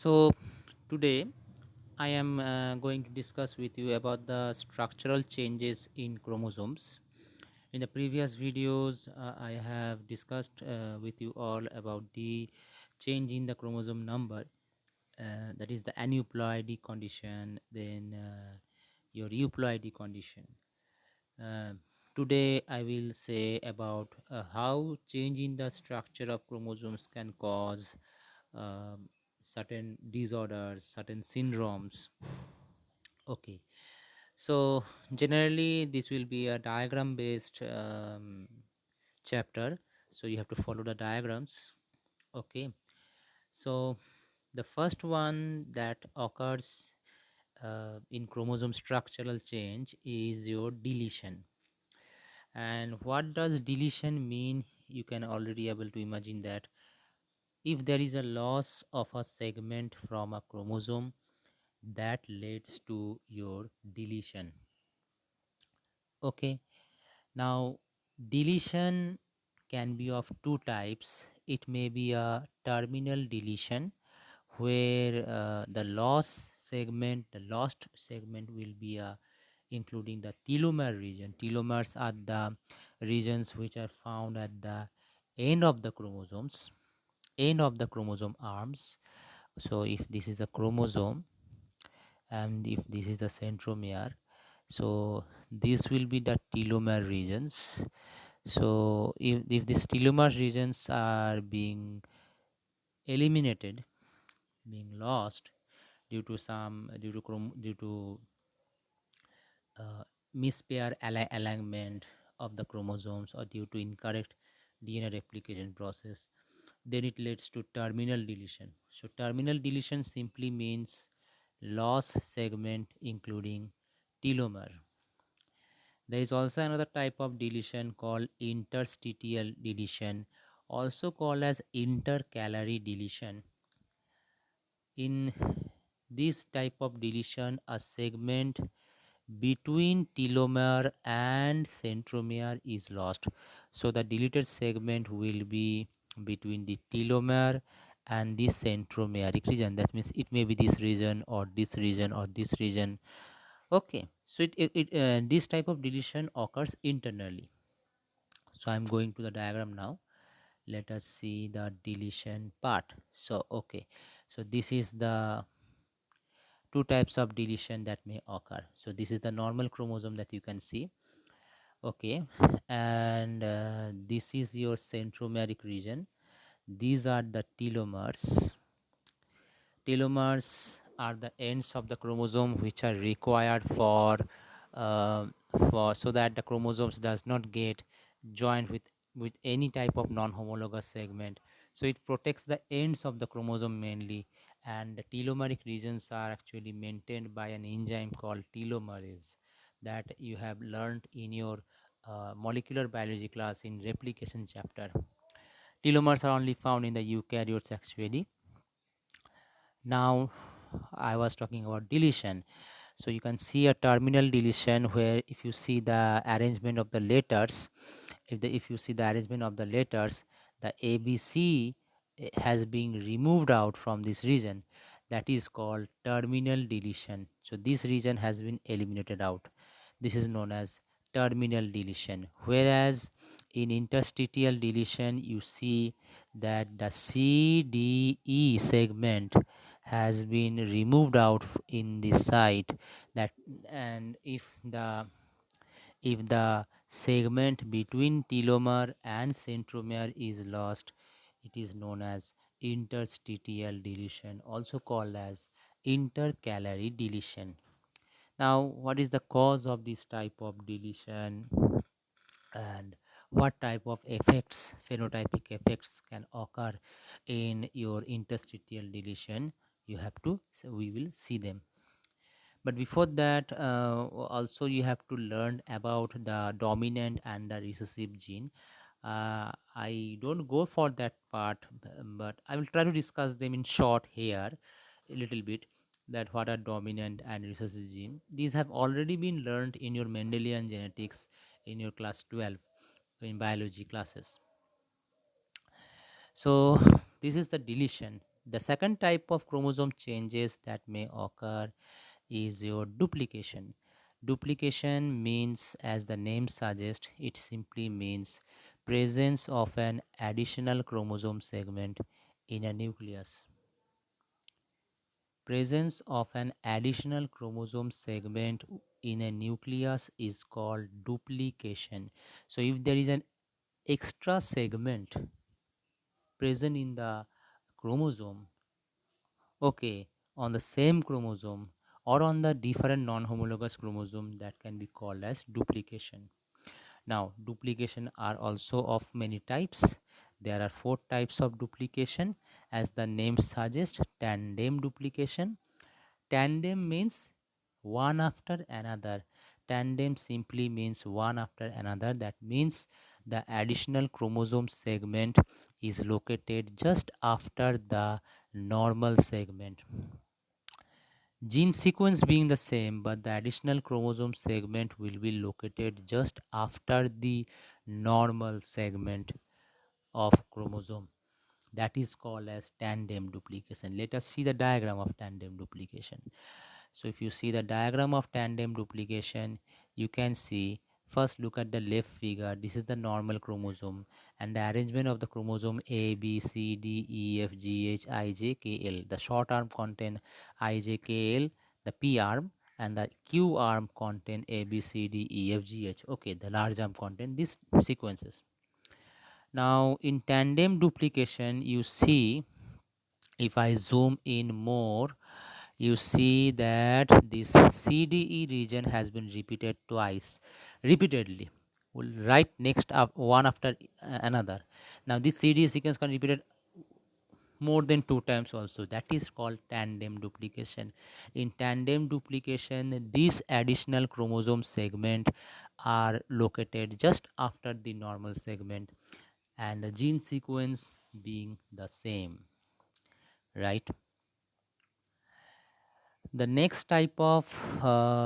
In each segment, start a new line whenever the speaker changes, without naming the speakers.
So today I am going to discuss with you about the structural changes in chromosomes. In the previous videos, I have discussed with you all about the change in the chromosome number, that is the aneuploidy condition, then your euploidy condition. Uh, Today I will say about how change in the structure of chromosomes can cause um, certain disorders, certain syndromes. Okay, so generally this will be a diagram based chapter, so you have to follow the diagrams. Okay, so the first one that occurs in chromosome structural change is your deletion. And what does deletion mean? You can already able to imagine that if there is a loss of a segment from a chromosome, that leads to your deletion. Okay, now deletion can be of two types. It may be a terminal deletion where the lost segment will be including the telomere region. Telomeres are the regions which are found at the end of the chromosomes, end of the chromosome arms. So if this is a chromosome and if this is the centromere, so this will be the telomere regions. So if these telomere regions are being eliminated, being lost due to uh, alignment of the chromosomes or due to incorrect DNA replication process, then it leads to terminal deletion. So terminal deletion simply means loss segment including telomere. There is also another type of deletion called interstitial deletion, also called as intercalary deletion. In this type of deletion, a segment between telomere and centromere is lost. So the deleted segment will be between the telomere and the centromeric region. That means it may be this region or this region or this region. Okay, so this type of deletion occurs internally. So I'm going to the diagram now. Let us see the deletion part. So okay, so this is the two types of deletion that may occur. So this is the normal chromosome that you can see. Okay, and this is your centromeric region. These are the telomeres. Telomeres are the ends of the chromosome which are required uh, for so that the chromosomes does not get joined with any type of non-homologous segment. So it protects the ends of the chromosome mainly, and the telomeric regions are actually maintained by an enzyme called telomerase that you have learned in your molecular biology class in replication chapter. Telomeres are only found in the eukaryotes actually. Now I was talking about deletion. So you can see a terminal deletion where if you see the arrangement of the letters, if you see the arrangement of the letters, the ABC has been removed out from this region. That is called terminal deletion. So this region has been eliminated out. This is known as terminal deletion. Whereas in interstitial deletion, you see that the CDE segment has been removed out in this site. That and if the segment between telomere and centromere is lost, it is known as interstitial deletion, also called as intercalary deletion. Now, what is the cause of this type of deletion and what type of effects, phenotypic effects can occur in your interstitial deletion? You have to, so we will see them. But before that, also you have to learn about the dominant and the recessive gene. I don't go for that part, but I will try to discuss them in short here a little bit, that what are dominant and recessive gene. These have already been learned in your Mendelian genetics in your class 12 in biology classes. So this is the deletion. The second type of chromosome changes that may occur is your duplication. Duplication means, as the name suggests, it simply means presence of an additional chromosome segment in a nucleus. Presence of an additional chromosome segment in a nucleus is called duplication. So if there is an extra segment present in the chromosome, okay, on the same chromosome or on the different non-homologous chromosome, that can be called as duplication. Now, duplication are also of many types. There are four types of duplication, as the name suggests. Tandem duplication. Tandem means one after another. Tandem simply means one after another. That means the additional chromosome segment is located just after the normal segment. Gene sequence being the same, but the additional chromosome segment will be located just after the normal segment of chromosome. That is called as tandem duplication. Let us see the diagram of tandem duplication. So if you see the diagram of tandem duplication, you can see, first look at the left figure. This is the normal chromosome, and the arrangement of the chromosome A, B, C, D, E, F, G, H, I, J, K, L. The short arm contain I, J, K, L, the P arm, and the Q arm contain A, B, C, D, E, F, G, H. Okay, the large arm contain these sequences. Now in tandem duplication, you see, if I zoom in more, you see that this CDE region has been repeated twice, repeatedly, right next up one after another. Now this CDE sequence can be repeated more than two times also. That is called tandem duplication. In tandem duplication, these additional chromosome segment are located just after the normal segment, and the gene sequence being the same, right? The next type of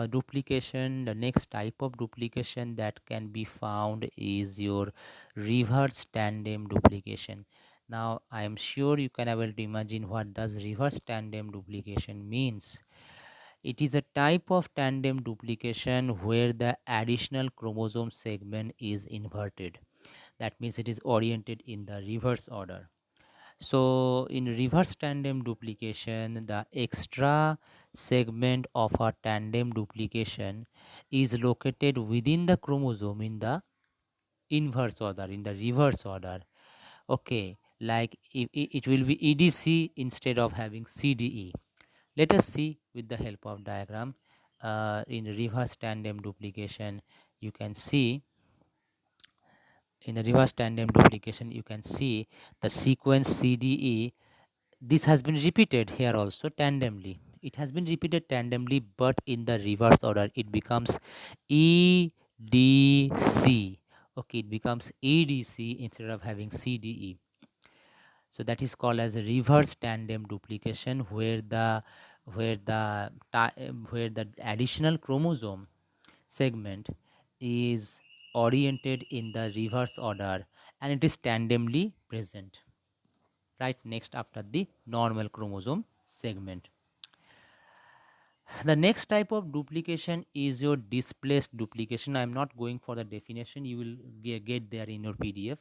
duplication that can be found is your reverse tandem duplication. Now I am sure you can able to imagine what does reverse tandem duplication means. It is a type of tandem duplication where the additional chromosome segment is inverted. That means it is oriented in the reverse order. So in reverse tandem duplication, the extra segment of a tandem duplication is located within the chromosome in the inverse order, in the reverse order. Okay, like it will be EDC instead of having CDE. Let us see with the help of diagram. In reverse tandem duplication, you can see, in the reverse tandem duplication, you can see the sequence CDE. This has been repeated here also tandemly. It has been repeated tandemly, but in the reverse order. It becomes EDC. Okay, it becomes EDC instead of having CDE. So that is called as a reverse tandem duplication, where the additional chromosome segment is oriented in the reverse order, and it is tandemly present right next after the normal chromosome segment. The next type of duplication is your displaced duplication. I am not going for the definition, you will get there in your PDF.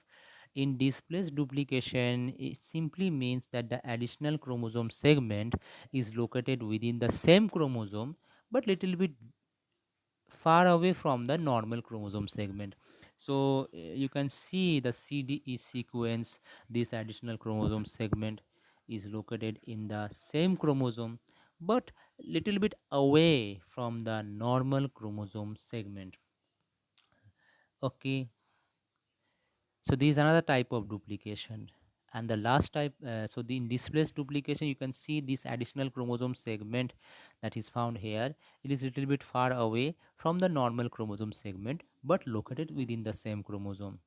In displaced duplication, it simply means that the additional chromosome segment is located within the same chromosome but little bit far away from the normal chromosome segment. So you can see the CDE sequence. This additional chromosome segment is located in the same chromosome but little bit away from the normal chromosome segment. Okay, so this is another type of duplication. And the last type, in displaced duplication, you can see this additional chromosome segment that is found here. It is little bit far away from the normal chromosome segment but located within the same chromosome.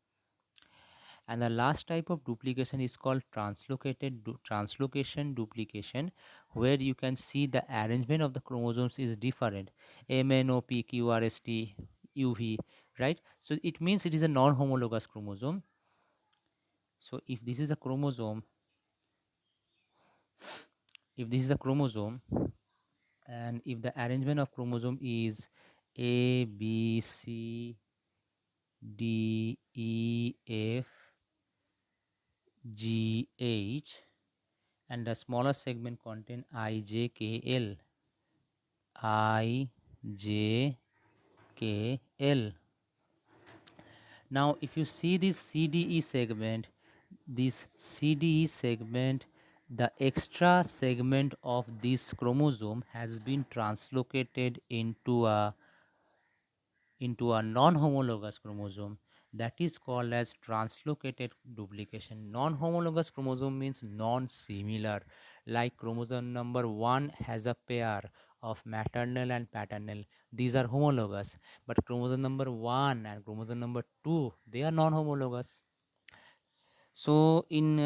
And the last type of duplication is called translocation duplication, where you can see the arrangement of the chromosomes is different. MNOPQRST UV, right? So it means it is a non-homologous chromosome. So if this is a chromosome, If this is a chromosome, and if the arrangement of chromosome is A, B, C, D, E, F, G, H, and the smaller segment contain I, J, K, L, I, J, K, L. Now, if you see this CDE segment, the extra segment of this chromosome has been translocated into a non-homologous chromosome, that is called as translocated duplication. Non-homologous chromosome means non-similar, like chromosome number 1 has a pair of maternal and paternal, these are homologous, but chromosome number 1 and chromosome number 2, they are non-homologous. So in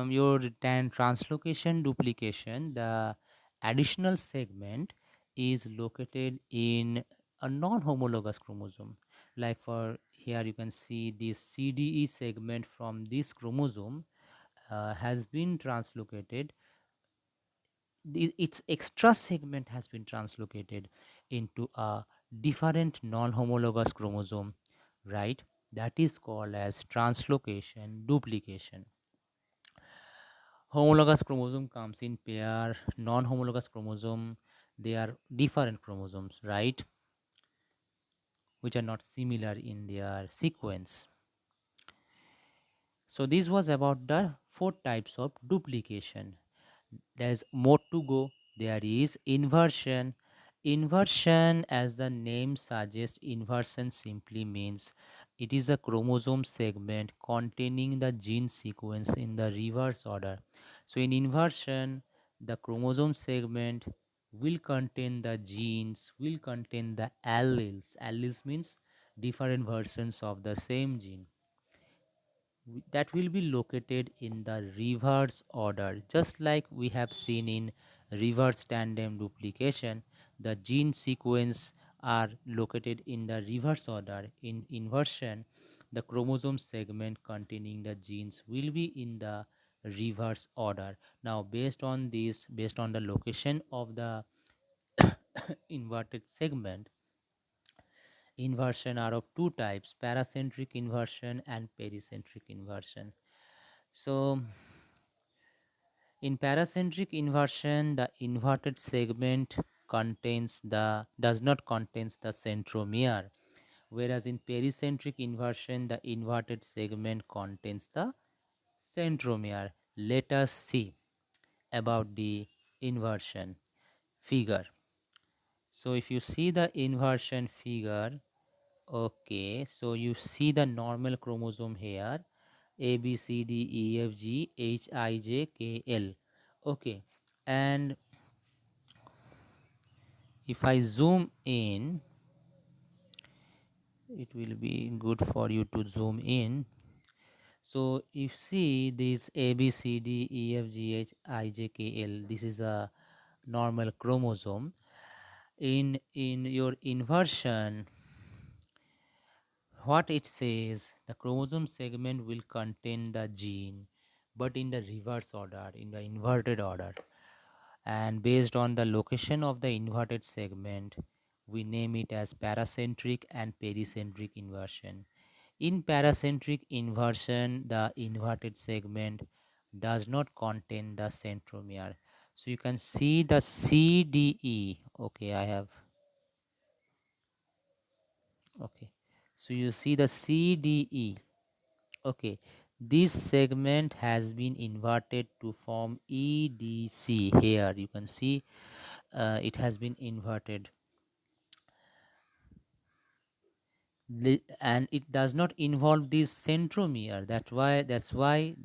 your translocation duplication, the additional segment is located in a non-homologous chromosome. Like for here, you can see this CDE segment from this chromosome has been translocated. Its extra segment has been translocated into a different non-homologous chromosome, right? That is called as translocation duplication. Homologous chromosome comes in pair, non-homologous chromosome, they are different chromosomes, right, which are not similar in their sequence. So this was about the 4 types of duplication. There's more to go. There is inversion. Inversion, as the name suggests, inversion simply means it is a chromosome segment containing the gene sequence in the reverse order. So in inversion, the chromosome segment will contain the genes, will contain the alleles. Alleles means different versions of the same gene that will be located in the reverse order, just like we have seen in reverse tandem duplication. The gene sequence are located in the reverse order. In inversion, the chromosome segment containing the genes will be in the reverse order. Now based on the location of the inverted segment, inversion are of 2 types: paracentric inversion and pericentric inversion. So in paracentric inversion, the inverted segment does not contains the centromere, whereas in pericentric inversion, the inverted segment contains the centromere. Let us see about the inversion figure. So if you see the inversion figure, okay, so you see the normal chromosome here, A, B, C, D, E, F, G, H, I, J, K, L. Okay, and if I zoom in, it will be good for you to zoom in. So if see this A, B, C, D, E, F, G, H, I, J, K, L, this is a normal chromosome. In your inversion, what it says, the chromosome segment will contain the gene, but in the reverse order, in the inverted order. And based on the location of the inverted segment, we name it as paracentric and pericentric inversion. In paracentric inversion, the inverted segment does not contain the centromere. So you can see the CDE. Okay, I have. Okay, so you see the CDE. Okay, this segment has been inverted to form EDC. Here you can see it has been inverted, and it does not involve this centromere. That's why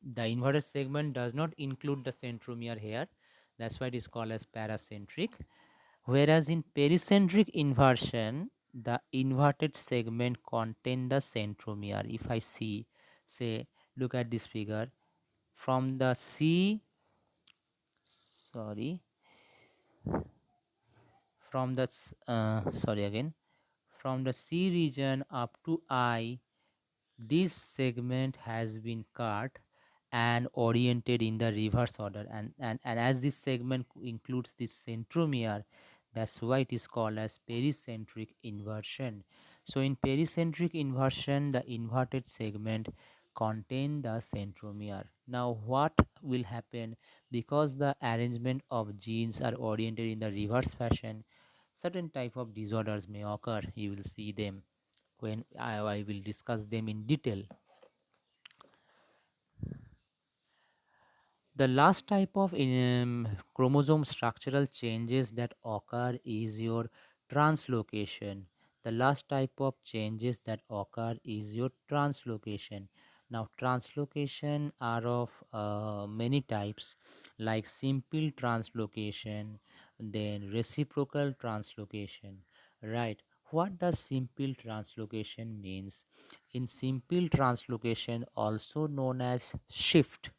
the inverted segment does not include the centromere here. That's why it is called as paracentric. Whereas in pericentric inversion, the inverted segment contain the centromere. If I see, say, look at this figure, from the C, sorry, from the sorry again, from the C region up to I, this segment has been cut, and oriented in the reverse order. And as this segment includes this centromere, that's why it is called as pericentric inversion. So in pericentric inversion, the inverted segment contain the centromere. Now what will happen, because the arrangement of genes are oriented in the reverse fashion, certain type of disorders may occur. You will see them when I will discuss them in detail. The last type of chromosome structural changes that occur is your translocation. The last type of changes that occur is your translocation. Now, translocation are of many types, like simple translocation, then reciprocal translocation. Right? What does simple translocation means? In simple translocation, also known as shift,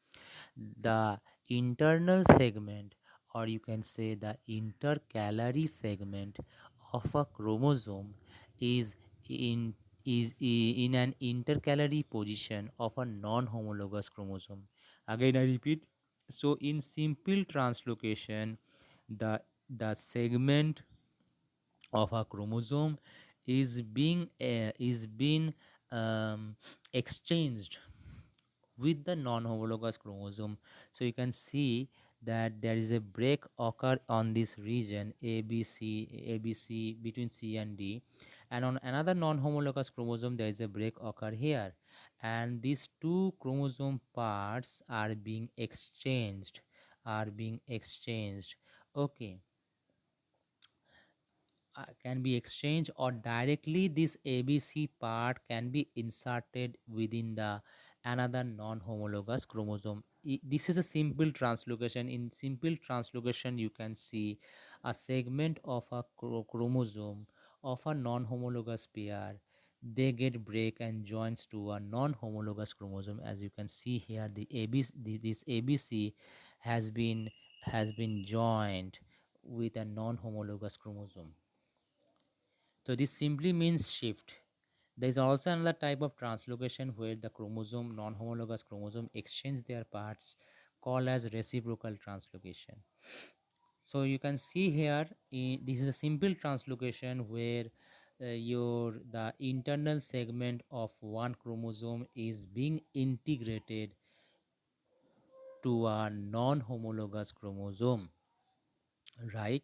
the internal segment, or you can say the intercalary segment of a chromosome is in in an intercalary position of a non-homologous chromosome. Again I repeat, so in simple translocation, the segment of a chromosome is being exchanged with the non-homologous chromosome. So you can see that there is a break occur on this region ABC between C and D, and on another non-homologous chromosome there is a break occur here, and these two chromosome parts are being exchanged. Okay, can be exchanged, or directly this ABC part can be inserted within the another non-homologous chromosome. This is a simple translocation. In simple translocation, you can see a segment of a chromosome of a non-homologous pair. They get break and joins to a non-homologous chromosome. As you can see here, the ABC, this ABC has been joined with a non-homologous chromosome. So this simply means shift. There is also another type of translocation where the chromosome, non-homologous chromosome, exchange their parts, called as reciprocal translocation. So you can see here, this is a simple translocation where your the internal segment of one chromosome is being integrated to a non-homologous chromosome, right?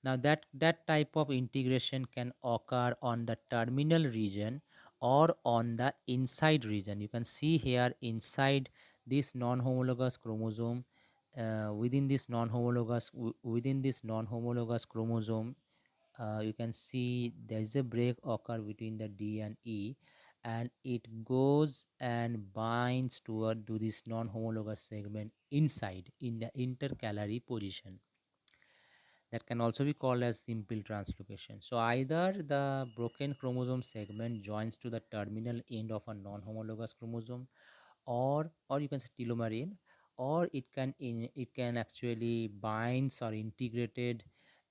Now that type of integration can occur on the terminal region or on the inside region. You can see here inside this non-homologous chromosome, within this non-homologous chromosome, you can see there is a break occur between the D and E, and it goes and binds to this non-homologous segment inside in the intercalary position. That can also be called as simple translocation. So either the broken chromosome segment joins to the terminal end of a non-homologous chromosome, or you can say telomere end, or it can actually binds or integrated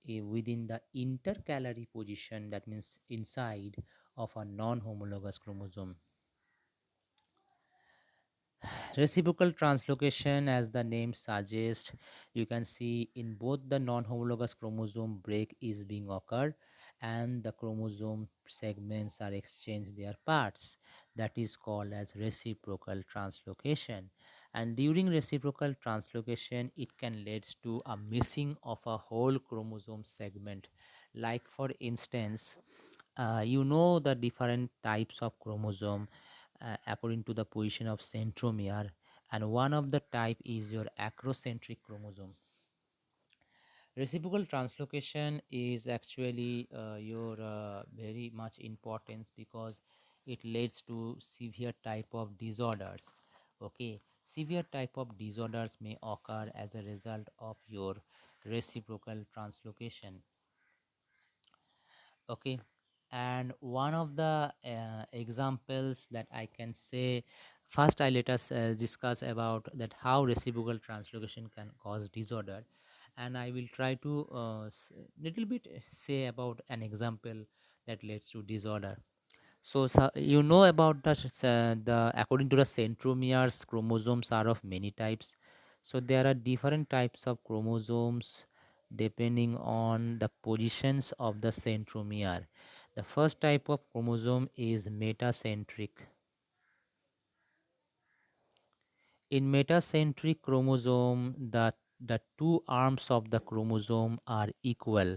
within the intercalary position, that means inside of a non-homologous chromosome. Reciprocal translocation, as the name suggests, you can see in both the non-homologous chromosome break is being occurred and the chromosome segments are exchanged their parts. That is called as reciprocal translocation. And during reciprocal translocation, it can lead to a missing of a whole chromosome segment. Like for instance, the different types of chromosome according to the position of centromere, and one of the type is your acrocentric chromosome. Reciprocal translocation is actually your very much importance because it leads to severe type of disorders. Okay, severe type of disorders may occur as a result of your reciprocal translocation. Okay, and one of the examples that I can say, first I let us discuss about that how reciprocal translocation can cause disorder, and I will try to little bit say about an example that leads to disorder. So you know about the according to the centromeres, chromosomes are of many types. So there are different types of chromosomes depending on the positions of the centromere. The first type of chromosome is metacentric. In metacentric chromosome, the two arms of the chromosome are equal.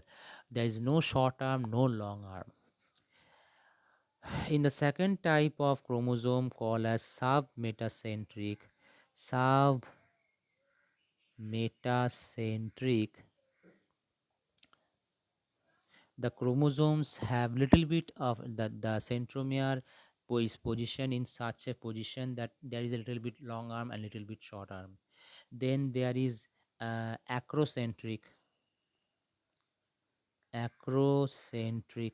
There is no short arm, no long arm. In the second type of chromosome called as submetacentric, the chromosomes have little bit of the centromere is positioned in such a position that there is a little bit long arm and little bit short arm. Then there is acrocentric. Acrocentric.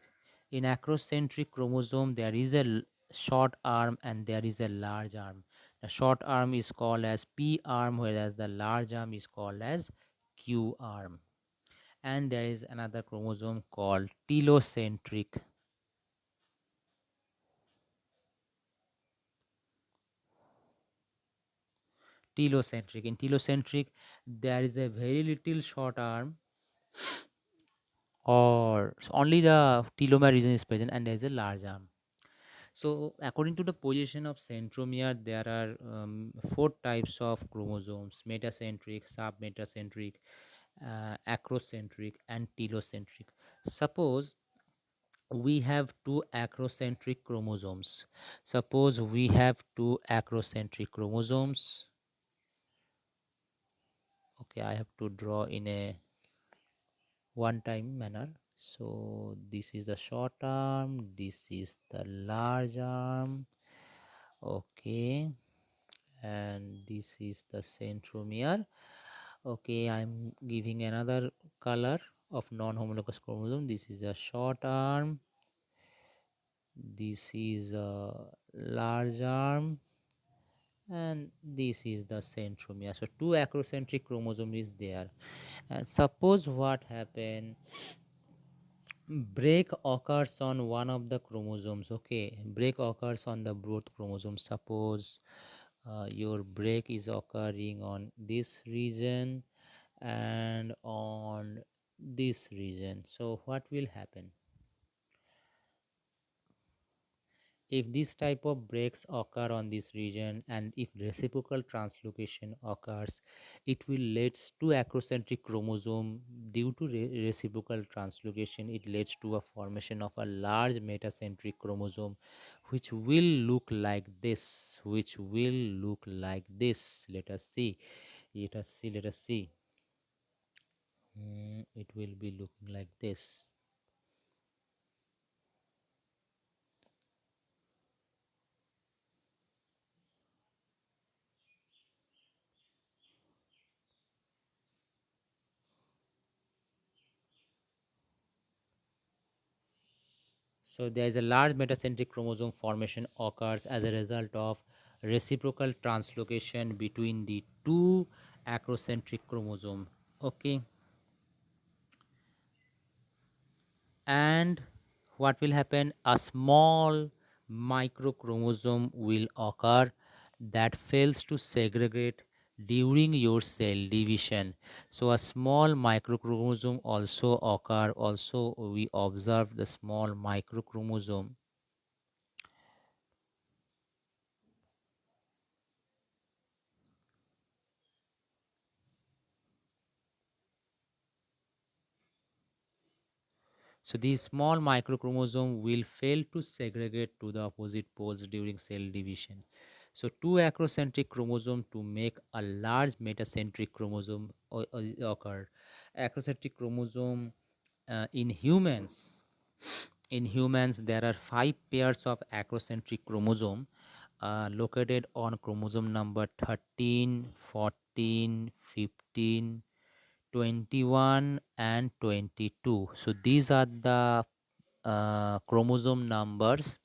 In acrocentric chromosome, there is a short arm and there is a large arm. The short arm is called as P arm, whereas the large arm is called as Q arm. And there is another chromosome called telocentric. Telocentric. In telocentric, there is a very little short arm, or only the telomere region is present, and there is a large arm. So, according to the position of centromere, there are four types of chromosomes: metacentric, submetacentric, acrocentric, and telocentric. Suppose we have two acrocentric chromosomes. Suppose we have two acrocentric chromosomes. Okay, I have to draw in a one time manner. So, this is the short arm, this is the large arm. Okay, and this is the centromere. Okay, I'm giving another color of non-homologous chromosome. This is a short arm, this is a large arm, and this is the centromere. So two acrocentric chromosome is there. And suppose what happened, break occurs on one of the chromosomes. Okay, break occurs on the both chromosomes. Suppose your break is occurring on this region and on this region. So what will happen if this type of breaks occur on this region, and if reciprocal translocation occurs, it will leads to acrocentric chromosome. Due to reciprocal translocation, it leads to a formation of a large metacentric chromosome, which will look like this, let us see, let us see. It will be looking like this. So there is a large metacentric chromosome formation occurs as a result of reciprocal translocation between the two acrocentric chromosome. Okay, and what will happen? A small microchromosome will occur that fails to segregate during your cell division. So a small microchromosome also occur. Also, we observe the small microchromosome. So these small microchromosome will fail to segregate to the opposite poles during cell division. So two acrocentric chromosome to make a large metacentric chromosome occur. Acrocentric chromosome in humans. In humans, there are 5 pairs of acrocentric chromosome located on chromosome number 13, 14, 15, 21 and 22. So these are the chromosome numbers.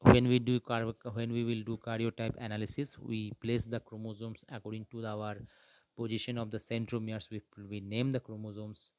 When we will do karyotype analysis, we place the chromosomes according to our position of the centromeres. We name the chromosomes.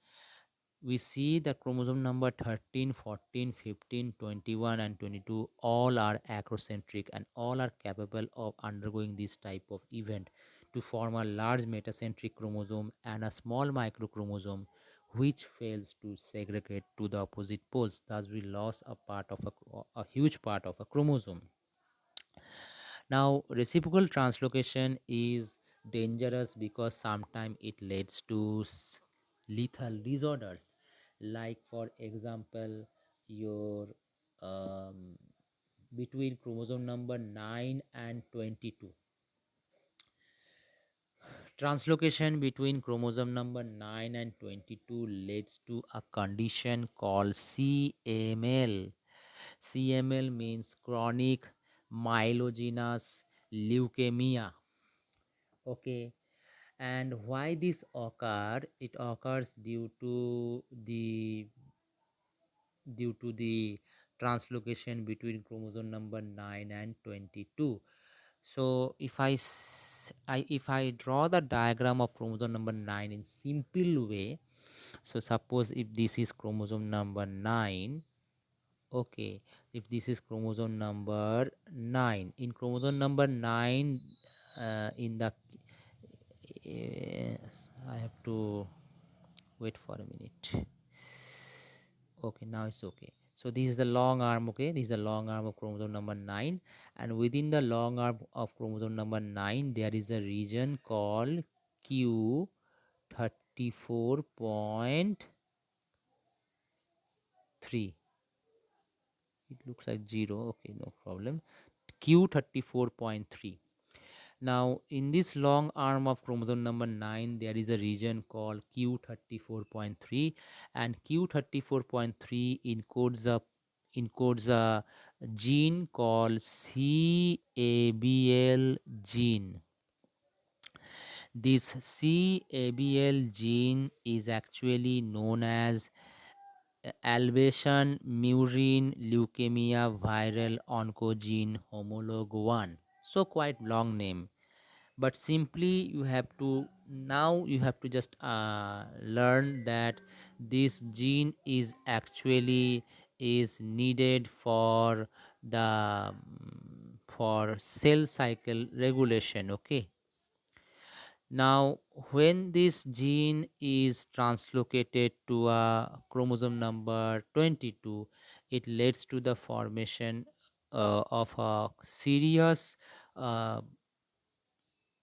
we see the chromosome number 13, 14, 15, 21, and 22 all are acrocentric and all are capable of undergoing this type of event to form a large metacentric chromosome and a small microchromosome which fails to segregate to the opposite poles. Thus, we lost a huge part of a chromosome. Now, reciprocal translocation is dangerous because sometimes it leads to lethal disorders, like, for example, your um, between chromosome number 9 and 22. Translocation between chromosome number 9 and 22 leads to a condition called CML. CML means chronic myelogenous leukemia. Okay, and why this occur? It occurs due to the translocation between chromosome number 9 and 22. So if I draw the diagram of chromosome number 9 in simple way, so suppose if this is chromosome number 9. Okay, if this is chromosome number 9, in chromosome number 9, in the I have to wait for a minute. Okay, now it's okay. So this is the long arm. Okay, this is the long arm of chromosome number 9, and within the long arm of chromosome number 9 there is a region called Q34.3. It looks like 0. Okay, no problem. Q34.3. Now, in this long arm of chromosome number 9, there is a region called Q34.3, and Q34.3 encodes a gene called CABL gene. This CABL gene is actually known as Alvation murine leukemia viral oncogene homolog 1. So quite long name, but simply you have to just learn that this gene is actually is needed for the for cell cycle regulation. Okay, now when this gene is translocated to a chromosome number 22, it leads to the formation of a serious uh,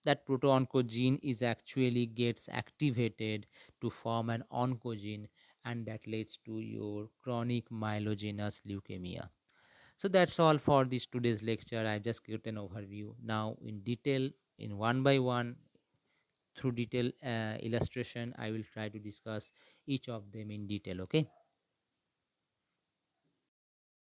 that proto-oncogene is actually gets activated to form an oncogene, and that leads to your chronic myelogenous leukemia. So that's all for this today's lecture. I just get an overview. Now in detail, in one by one, through detail illustration, I will try to discuss each of them in detail. Okay.